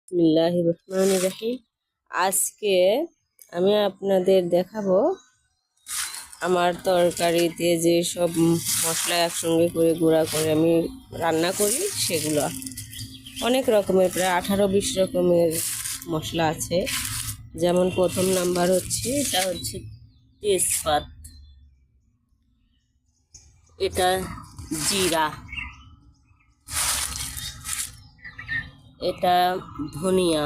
বিসমিল্লাহির রহমানির রহিম। আজকে আমি আপনাদের দেখাবো আমার তরকারিতে যে সব মশলা একসঙ্গে করে গুঁড়া করে আমি রান্না করি সেগুলো। অনেক রকমের, প্রায় 18-20 রকমের মশলা আছে। যেমন প্রথম নাম্বার হচ্ছে, এটা হচ্ছে তেজপাত, এটা জিরা, এটা ধনিয়া।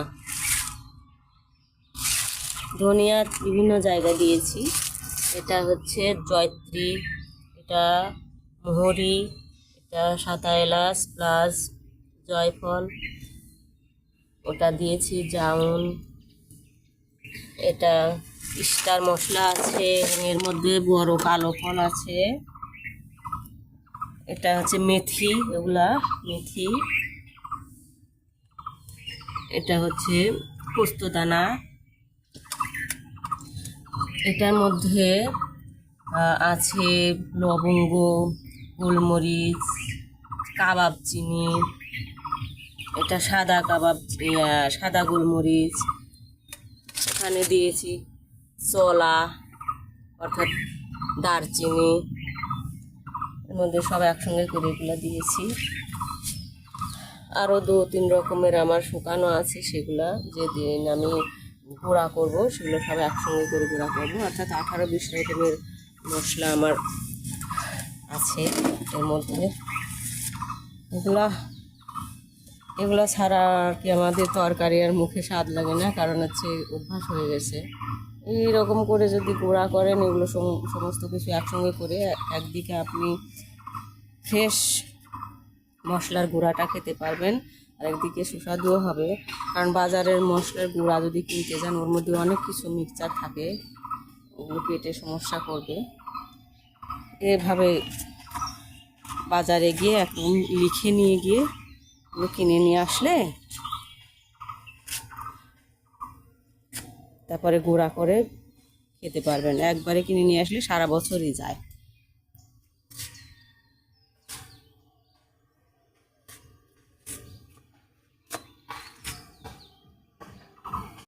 ধনিয়া বিভিন্ন জায়গায় দিয়েছি। এটা হচ্ছে জয়ত্রী, এটা মোহরি, এটা সাদা এলাচ প্লাস জয়ফল, ওটা দিয়েছি জাউন। এটা স্টার মশলা আছে, এর মধ্যে বড় কালো ফল আছে। এটা হচ্ছে মেথি, এগুলা মেথি। এটা হচ্ছে পোস্তদানা। এটার মধ্যে আছে লবঙ্গ, গোলমরিচ, কাবাব চিনি, এটা সাদা কাবাব, সাদা গোলমরিচ। এখানে দিয়েছি চলা অর্থাৎ দারচিনি। এর মধ্যে সব একসঙ্গে করে এগুলো দিয়েছি। আরও 2-3 রকমের আমার শুকানো আছে, সেগুলা যেদিন আমি গুঁড়া করব সেগুলো সব একসঙ্গে করে গুঁড়া করবো। অর্থাৎ 18-20 রকমের মশলা আমার আছে এর মধ্যে। এগুলো ছাড়া আর কি আমাদের তরকারি আর মুখে স্বাদ লাগে না, কারণ হচ্ছে অভ্যাস হয়ে গেছে। এইরকম করে যদি গুঁড়া করেন, এগুলো সমস্ত কিছু একসঙ্গে করে একদিকে আপনি ফ্রেশ মশলার গুঁড়াটা খেতে পারবেন, আর একদিকে সুস্বাদুও হবে। কারণ বাজারের মশলার গুঁড়া যদি কিনতে যান, ওর মধ্যে অনেক কিছু মিক্সচার থাকে, ওগুলো পেটে সমস্যা করবে। এভাবে বাজারে গিয়ে একদম লিখে নিয়ে গিয়ে ওগুলো কিনে নিয়ে আসলে তারপরে গুঁড়া করে খেতে পারবেন। একবারে কিনে নিয়ে আসলে সারা বছরই যায়।